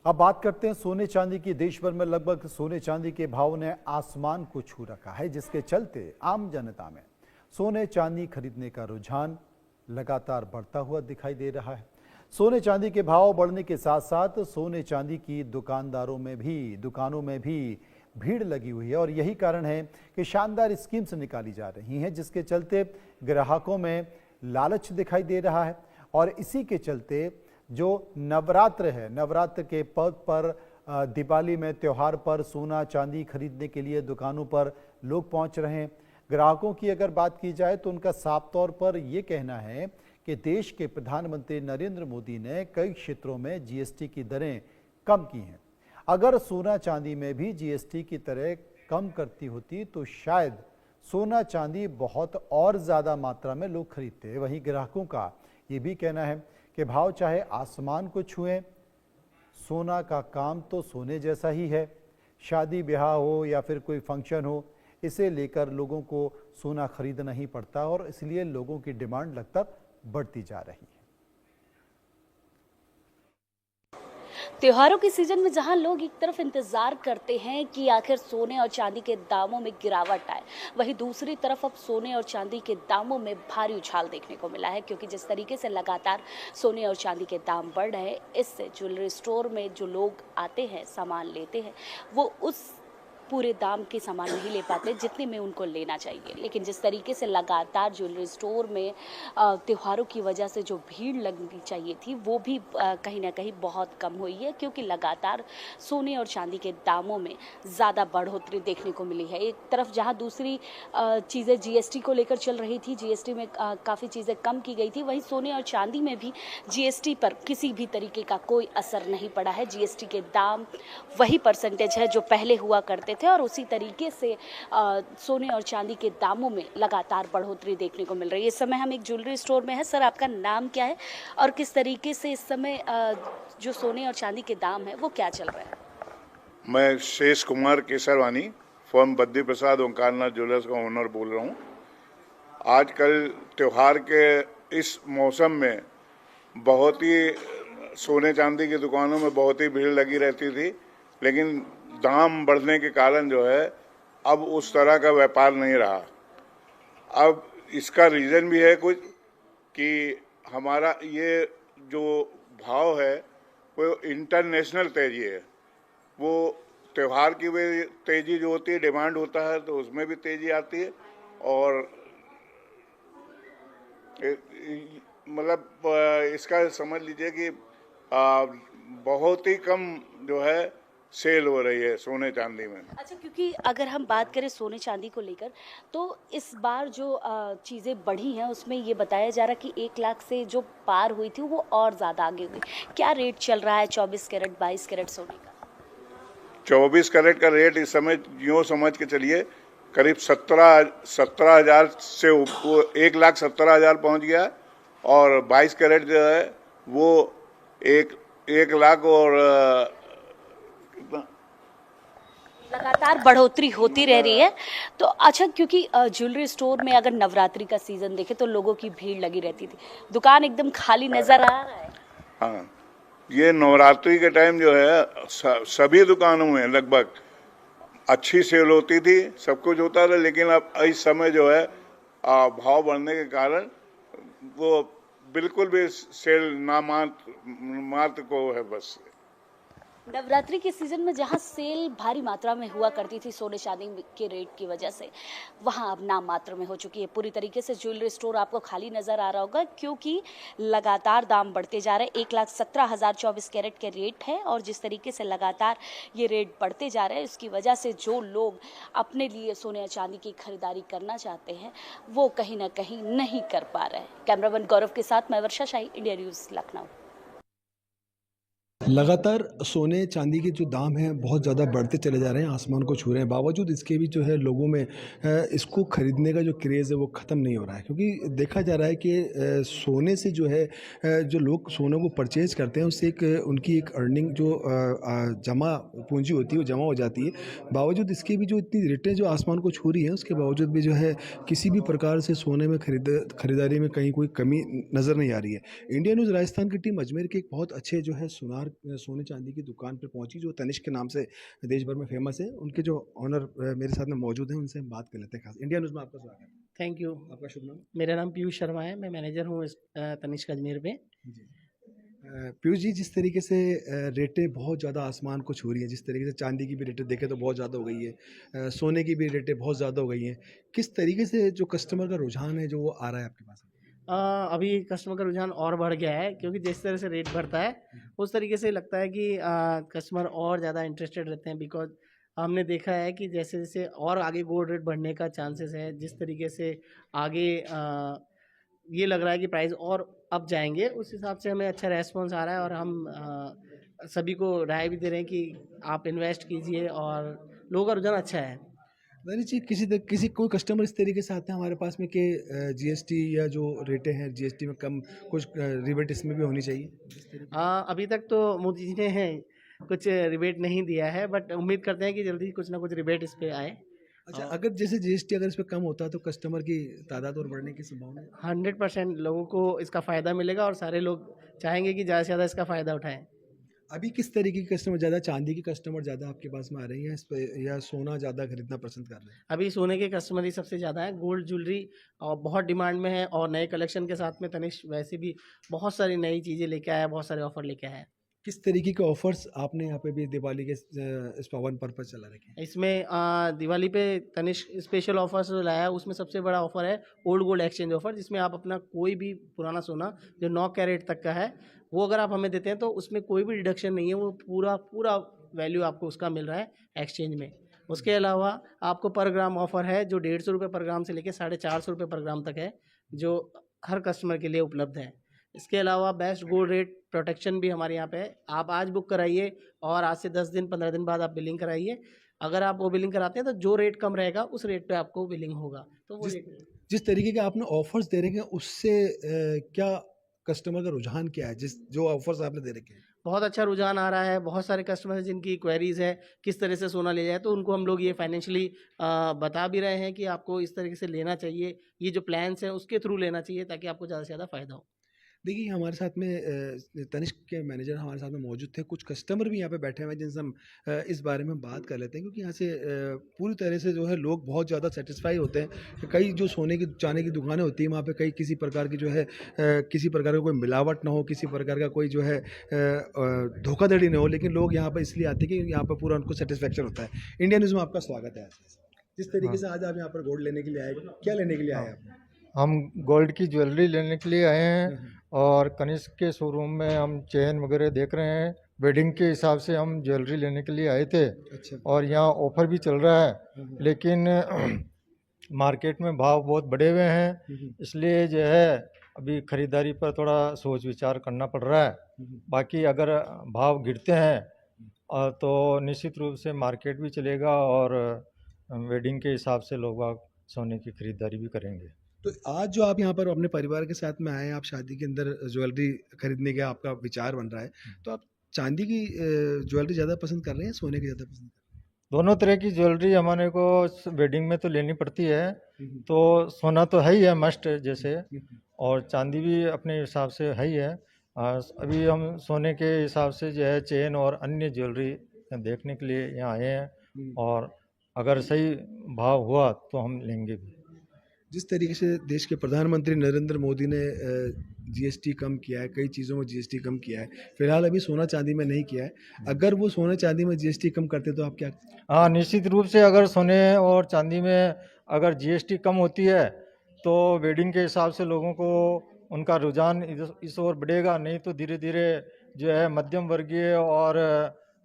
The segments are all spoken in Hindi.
अब बात करते हैं सोने चांदी की। देश भर में लगभग सोने चांदी के भाव ने आसमान को छू रखा है, जिसके चलते आम जनता में सोने चांदी खरीदने का रुझान लगातार बढ़ता हुआ दिखाई दे रहा है। सोने चांदी के भाव बढ़ने के साथ साथ सोने चांदी की दुकानों में भी भीड़ लगी हुई है और यही कारण है कि शानदार स्कीम्स निकाली जा रही हैं, जिसके चलते ग्राहकों में लालच दिखाई दे रहा है। और इसी के चलते जो नवरात्र है, नवरात्र के पर्व पर, दिवाली में त्योहार पर सोना चांदी खरीदने के लिए दुकानों पर लोग पहुंच रहे हैं। ग्राहकों की अगर बात की जाए तो उनका साफ तौर पर ये कहना है कि देश के प्रधानमंत्री नरेंद्र मोदी ने कई क्षेत्रों में जीएसटी की दरें कम की हैं। अगर सोना चांदी में भी जीएसटी की तरह कम करती होती तो शायद सोना चांदी बहुत और ज़्यादा मात्रा में लोग खरीदते। वहीं ग्राहकों का ये भी कहना है कि भाव चाहे आसमान को छुएं, सोना का काम तो सोने जैसा ही है। शादी ब्याह हो या फिर कोई फंक्शन हो, इसे लेकर लोगों को सोना खरीदना ही पड़ता और इसलिए लोगों की डिमांड लगातार बढ़ती जा रही है। त्योहारों के सीजन में जहां लोग एक तरफ इंतजार करते हैं कि आखिर सोने और चांदी के दामों में गिरावट आए, वहीं दूसरी तरफ अब सोने और चांदी के दामों में भारी उछाल देखने को मिला है, क्योंकि जिस तरीके से लगातार सोने और चांदी के दाम बढ़ रहे हैं, इससे ज्वेलरी स्टोर में जो लोग आते हैं सामान लेते हैं वो उस पूरे दाम के सामान नहीं ले पाते जितने में उनको लेना चाहिए। लेकिन जिस तरीके से लगातार ज्वेलरी स्टोर में त्योहारों की वजह से जो भीड़ लगनी चाहिए थी वो भी कहीं ना कहीं बहुत कम हुई है, क्योंकि लगातार सोने और चांदी के दामों में ज़्यादा बढ़ोतरी देखने को मिली है। एक तरफ जहां दूसरी चीज़ें जीएसटी को लेकर चल रही थी, जीएसटी में काफ़ी चीज़ें कम की गई थी, वहीं सोने और चांदी में भी जीएसटी पर किसी भी तरीके का कोई असर नहीं पड़ा है। जीएसटी के दाम वही परसेंटेज है जो पहले हुआ करते थे और उसी तरीके से सोने और चांदी के दामों में लगातार बढ़ोतरी देखने को मिल रही है। इस समय हम एक ज्वेलरी स्टोर में हैं। सर, आपका नाम क्या है और किस तरीके से इस समय जो सोने और चांदी के दाम है वो क्या चल रहा है? मैं शेष कुमार केसरवानी, फर्म बद्दी प्रसाद ओंकारनाथ ज्वेलर्स का ओनर बोल रहा हूँ। आजकल त्योहार के इस मौसम में बहुत ही सोने चांदी की दुकानों में बहुत ही भीड़ लगी रहती थी, लेकिन दाम बढ़ने के कारण जो है अब उस तरह का व्यापार नहीं रहा। अब इसका रीज़न भी है कुछ कि हमारा ये जो भाव है वो इंटरनेशनल तेजी है। वो त्यौहार की भी तेजी जो होती है, डिमांड होता है तो उसमें भी तेजी आती है। और मतलब इसका समझ लीजिए कि बहुत ही कम जो है सेल हो रही है सोने चांदी में। अच्छा, क्योंकि अगर हम बात करें सोने चांदी को लेकर तो इस बार जो चीज़ें बढ़ी हैं उसमें ये बताया जा रहा है कि 1 लाख से जो पार हुई थी वो और ज़्यादा आगे हुई। क्या रेट चल रहा है 24 कैरेट 22 कैरेट सोने का? 24 कैरेट का रेट इस समय यूँ समझ के चलिए करीब 17,000 से 1,17,000 पहुँच गया। और 22 कैरेट जो है वो 1 लाख और लगातार बढ़ोतरी होती रह रही है। तो अच्छा, क्योंकि ज्वेलरी स्टोर में अगर नवरात्रि का सीजन देखे तो लोगों की भीड़ लगी रहती थी, दुकान एकदम खाली नजर आ रहा है। हाँ, ये नवरात्रि के टाइम जो है सभी दुकानों में लगभग अच्छी सेल होती थी, सब कुछ होता था। लेकिन अब इस समय जो है भाव बढ़ने के कारण वो बिल्कुल भी सेल मात्र को है। बस नवरात्रि के सीजन में जहां सेल भारी मात्रा में हुआ करती थी सोने चांदी के रेट की वजह से, वहां अब नाम मात्र में हो चुकी है। पूरी तरीके से ज्वेलरी स्टोर आपको खाली नजर आ रहा होगा, क्योंकि लगातार दाम बढ़ते जा रहे हैं। 1,17,000 24 कैरेट के रेट है और जिस तरीके से लगातार ये रेट बढ़ते जा रहे हैं, इसकी वजह से जो लोग अपने लिए सोने और चांदी की खरीदारी करना चाहते हैं वो कहीं ना कहीं नहीं कर पा रहे हैं। कैमरामैन गौरव के साथ मैं वर्षा शाही, इंडिया न्यूज़, लखनऊ। लगातार सोने चांदी के जो दाम हैं बहुत ज़्यादा बढ़ते चले जा रहे हैं, आसमान को छू रहे हैं। बावजूद इसके भी जो है लोगों में इसको खरीदने का जो क्रेज़ है वो ख़त्म नहीं हो रहा है, क्योंकि देखा जा रहा है कि सोने से जो है जो लोग सोने को परचेज़ करते हैं उससे उनकी एक अर्निंग जो जमा पूंजी होती है वो जमा हो जाती है। बावजूद इसके भी जो इतनी रेटें जो आसमान को छू रही हैं, उसके बावजूद भी जो है किसी भी प्रकार से सोने में खरीदारी में कहीं कोई कमी नज़र नहीं आ रही है। इंडिया न्यूज़ राजस्थान की टीम अजमेर के एक बहुत अच्छे जो है सुनार सोने चांदी की दुकान पर पहुंची जो तनिष्क के नाम से देश भर में फेमस है। उनके जो ऑनर मेरे साथ में मौजूद हैं, उनसे हम बात कर लेते हैं। खास इंडिया न्यूज़ में आपका स्वागत है। Thank you. आपका शुभ नाम? मेरा नाम पीयूष शर्मा है, मैं मैनेजर हूँ इस तनिष्क अजमेर में। जी। पीयूष जी, जिस तरीके से रेटें बहुत ज़्यादा आसमान को छू रही हैं, जिस तरीके से चांदी की भी रेटें देखें तो बहुत ज़्यादा हो गई है, सोने की भी रेटें बहुत ज़्यादा हो गई हैं, किस तरीके से जो कस्टमर का रुझान है जो वो आ रहा है आपके पास? अभी कस्टमर का रुझान और बढ़ गया है, क्योंकि जिस तरह से रेट बढ़ता है उस तरीके से लगता है कि कस्टमर और ज़्यादा इंटरेस्टेड रहते हैं। बिकॉज हमने देखा है कि जैसे जैसे और आगे गोल्ड रेट बढ़ने का चांसेस है, जिस तरीके से आगे ये लग रहा है कि प्राइस और अप जाएंगे, उस हिसाब से हमें अच्छा रेस्पॉन्स आ रहा है। और हम सभी को राय भी दे रहे हैं कि आप इन्वेस्ट कीजिए, और लोगों का रुझान अच्छा है। नहीं जी, किसी कोई कस्टमर इस तरीके से आते हैं हमारे पास में कि जीएसटी या जो रेटें हैं जीएसटी में कम, कुछ रिबेट इसमें भी होनी चाहिए? अभी तक तो मोदी जी ने कुछ रिबेट नहीं दिया है, बट उम्मीद करते हैं कि जल्दी कुछ ना कुछ रिबेट इस पे आए। अच्छा, अगर जैसे जीएसटी अगर इस पे कम होता है तो कस्टमर की तादाद और बढ़ने की संभावना है? 100% लोगों को इसका फ़ायदा मिलेगा, और सारे लोग चाहेंगे कि ज़्यादा से ज़्यादा इसका फ़ायदा उठाएं। अभी किस तरीके के कस्टमर, ज़्यादा चांदी के कस्टमर ज़्यादा आपके पास में आ रहे हैं या इस पे या सोना ज़्यादा खरीदना पसंद कर रहे हैं? अभी सोने के कस्टमर ही सबसे ज़्यादा है, गोल्ड ज्वेलरी और बहुत डिमांड में है, और नए कलेक्शन के साथ में तनिष्क वैसे भी बहुत सारी नई चीज़ें लेके आया है, बहुत सारे ऑफर लेके आया है। किस तरीके के ऑफर्स आपने यहाँ पे भी दिवाली के इस पावन पर्पज चला रखे हैं? इसमें दिवाली पे तनिष्क स्पेशल ऑफर्स जो लाया है, उसमें सबसे बड़ा ऑफर है ओल्ड गोल्ड एक्सचेंज ऑफर, जिसमें आप अपना कोई भी पुराना सोना जो 9 कैरेट तक का है, वो अगर आप हमें देते हैं तो उसमें कोई भी डिडक्शन नहीं है, वो पूरा पूरा वैल्यू आपको उसका मिल रहा है एक्सचेंज में। उसके अलावा आपको पर ग्राम ऑफर है, जो 150 रुपये पर ग्राम से लेकर 450 रुपये पर ग्राम तक है, जो हर कस्टमर के लिए उपलब्ध है। इसके अलावा बेस्ट गोल्ड रेट प्रोटेक्शन भी हमारे यहाँ पे है। आप आज बुक कराइए और आज से 10 दिन 15 दिन बाद आप बिलिंग कराइए। अगर आप वो बिलिंग कराते हैं तो जो रेट कम रहेगा उस रेट पे आपको बिलिंग होगा। तो वो जिस तरीके के आपने ऑफर्स दे रखे हैं उससे क्या कस्टमर का रुझान क्या है, जो ऑफर्स आपने दे रखे हैं? बहुत अच्छा रुझान आ रहा है। बहुत सारे कस्टमर हैं जिनकी क्वेरीज है किस तरह से सोना ले जाए, तो उनको हम लोग ये फाइनेंशियली बता भी रहे हैं कि आपको इस तरीके से लेना चाहिए, ये जो प्लान्स हैं उसके थ्रू लेना चाहिए, ताकि आपको ज़्यादा से ज़्यादा फ़ायदा हो। देखिए, हमारे साथ में तनिष्क के मैनेजर हमारे साथ में मौजूद थे। कुछ कस्टमर भी यहाँ पे बैठे हुए हैं जिनसे हम इस बारे में बात कर लेते हैं, क्योंकि यहाँ से पूरी तरह से जो है लोग बहुत ज़्यादा सेटिस्फाई होते हैं। कई जो सोने की चांदी की दुकानें होती हैं वहाँ पे कई किसी प्रकार की जो है किसी प्रकार का कोई मिलावट ना हो, किसी प्रकार का कोई जो है धोखाधड़ी ना हो, लेकिन लोग यहाँ पर इसलिए आते हैं कि यहाँ पर पूरा उनको सेटिस्फेक्शन होता है। इंडिया न्यूज़ में आपका स्वागत है। जिस तरीके से आज आप यहाँ पर गोल्ड लेने के लिए आए, क्या लेने के लिए आए आप? हम गोल्ड की ज्वेलरी लेने के लिए आए हैं, और कनिष्क के शोरूम में हम चेन वगैरह देख रहे हैं। वेडिंग के हिसाब से हम ज्वेलरी लेने के लिए आए थे। अच्छा। और यहाँ ऑफर भी चल रहा है, लेकिन मार्केट में भाव बहुत बढ़े हुए हैं, इसलिए जो है अभी ख़रीदारी पर थोड़ा सोच विचार करना पड़ रहा है। बाकी अगर भाव गिरते हैं तो निश्चित रूप से मार्केट भी चलेगा, और वेडिंग के हिसाब से लोग सोने की खरीदारी भी करेंगे। तो आज जो आप यहाँ पर अपने परिवार के साथ में आए हैं, आप शादी के अंदर ज्वेलरी खरीदने का आपका विचार बन रहा है, तो आप चांदी की ज्वेलरी ज़्यादा पसंद कर रहे हैं, सोने की ज़्यादा पसंद कर रहे हैं? दोनों तरह की ज्वेलरी हमारे को वेडिंग में तो लेनी पड़ती है, तो सोना तो है ही है मस्ट जैसे, और चांदी भी अपने हिसाब से है ही है। अभी हम सोने के हिसाब से जो है चेन और अन्य ज्वेलरी देखने के लिए यहाँ आए हैं, और अगर सही भाव हुआ तो हम लेंगे भी। जिस तरीके से देश के प्रधानमंत्री नरेंद्र मोदी ने जीएसटी कम किया है, कई चीज़ों में जीएसटी कम किया है, फिलहाल अभी सोना चांदी में नहीं किया है, अगर वो सोना चांदी में जीएसटी कम करते तो आप क्या? हाँ, निश्चित रूप से अगर सोने और चांदी में अगर जीएसटी कम होती है तो वेडिंग के हिसाब से लोगों को उनका रुझान इस ओर बढ़ेगा। नहीं तो धीरे धीरे जो है मध्यम वर्गीय और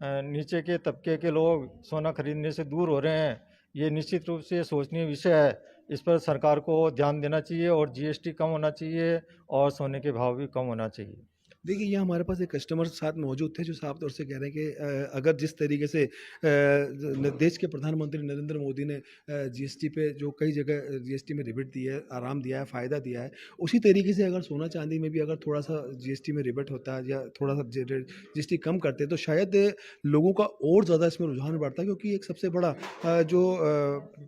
नीचे के तबके के लोग सोना खरीदने से दूर हो रहे हैं। ये निश्चित रूप से सोचनीय विषय है, इस पर सरकार को ध्यान देना चाहिए, और जीएसटी कम होना चाहिए और सोने के भाव भी कम होना चाहिए। देखिए, ये हमारे पास एक कस्टमर साथ मौजूद थे जो साफ तौर से कह रहे हैं कि अगर जिस तरीके से देश के प्रधानमंत्री नरेंद्र मोदी ने जीएसटी पे जो कई जगह जीएसटी में रिबेट दी है, आराम दिया है, फ़ायदा दिया है, उसी तरीके से अगर सोना चांदी में भी अगर थोड़ा सा जीएसटी में रिबेट होता है या थोड़ा सा जीएसटी कम करते तो शायद लोगों का और ज़्यादा इसमें रुझान बढ़ता, क्योंकि एक सबसे बड़ा जो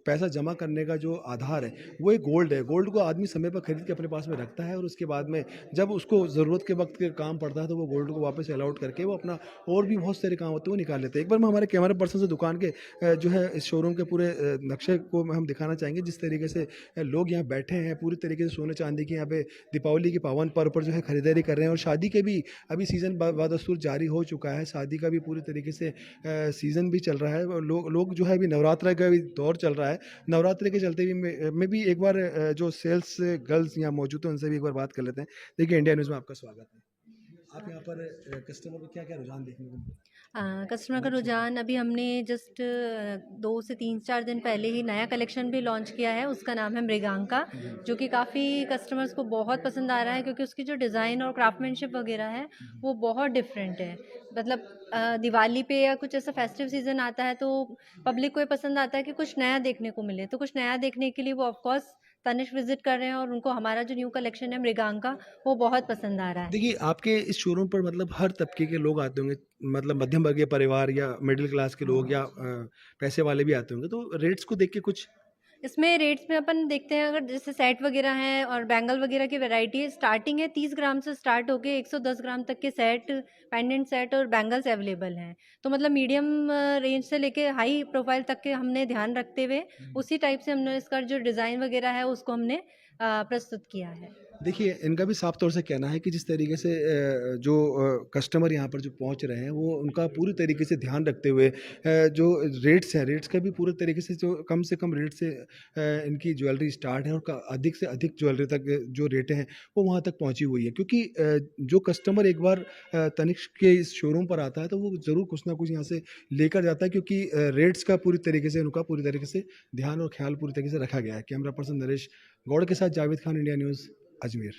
पैसा जमा करने का जो आधार है वो एक गोल्ड है। गोल्ड को आदमी समय पर खरीद के अपने पास में रखता है, और उसके बाद में जब उसको ज़रूरत के वक्त काम पड़ता है तो वो गोल्ड को वापस सेल आउट करके वो अपना और भी बहुत सारे काम होते हैं वो निकाल लेते हैं। एक बार मैं हमारे कैमरा पर्सन से दुकान के जो है इस शोरूम के पूरे नक्शे को हम दिखाना चाहेंगे, जिस तरीके से लोग यहाँ बैठे हैं पूरी तरीके से सोने चांदी की यहाँ पे दीपावली की पावन पर्व पर जो है खरीदारी कर रहे हैं। और शादी के भी अभी सीज़न बादस्तूर जारी हो चुका है, शादी का भी पूरी तरीके से सीज़न भी चल रहा है। और लोग जो है अभी नवरात्रि का भी दौर चल रहा है, नवरात्रि के चलते भी मैं भी एक बार जो सेल्स गर्ल्स यहाँ मौजूद हैं उनसे भी एक बार बात कर लेते हैं। देखिए, इंडिया न्यूज़ में आपका स्वागत है। आप यहाँ पर कस्टमर को क्या क्या रुझान देखने को मिलता है? कस्टमर का रुझान अभी हमने जस्ट 2 से 3-4 दिन पहले ही नया कलेक्शन भी लॉन्च किया है, उसका नाम है मृगांका, जो कि काफ़ी कस्टमर्स को बहुत पसंद आ रहा है क्योंकि उसकी जो डिज़ाइन और क्राफ्टमैनशिप वगैरह है वो बहुत डिफरेंट है। मतलब दिवाली पे या कुछ ऐसा फेस्टिव सीज़न आता है तो पब्लिक को ये पसंद आता है कि कुछ नया देखने को मिले, तो कुछ नया देखने के लिए वो ऑफकोर्स तनिष्क विजिट कर रहे हैं और उनको हमारा जो न्यू कलेक्शन है मृगांका वो बहुत पसंद आ रहा है। देखिए, आपके इस शोरूम पर मतलब हर तबके के लोग आते होंगे, मतलब मध्यम वर्गीय परिवार या मिडिल क्लास के लोग या पैसे वाले भी आते होंगे, तो रेट्स को देख के कुछ इसमें रेट्स में अपन देखते हैं, अगर जैसे सेट वगैरह हैं और बैंगल वगैरह की वैरायटी है, स्टार्टिंग है 30 ग्राम से स्टार्ट होके 110 ग्राम तक के सेट, पेंडेंट सेट और बैंगल्स अवेलेबल हैं। तो मतलब मीडियम रेंज से लेके हाई प्रोफाइल तक के हमने ध्यान रखते हुए उसी टाइप से हमने इसका जो डिज़ाइन वगैरह है उसको हमने प्रस्तुत किया है। देखिए, इनका भी साफ तौर से कहना है कि जिस तरीके से जो कस्टमर यहाँ पर जो पहुँच रहे हैं वो उनका पूरी तरीके से ध्यान रखते हुए जो रेट्स हैं, रेट्स का भी पूरे तरीके से कम रेट से इनकी ज्वेलरी स्टार्ट है और अधिक से अधिक ज्वेलरी तक जो रेटें हैं वो वहाँ तक पहुँची हुई है। क्योंकि जो कस्टमर एक बार तनिष्क के इस शोरूम पर आता है तो वो ज़रूर कुछ ना कुछ यहाँ से लेकर जाता है, क्योंकि रेट्स का पूरी तरीके से उनका पूरी तरीके से ध्यान और ख्याल पूरी तरीके से रखा गया है। कैमरा पर्सन नरेश गौड़ के साथ जावेद खान, इंडिया न्यूज़, अजमेर।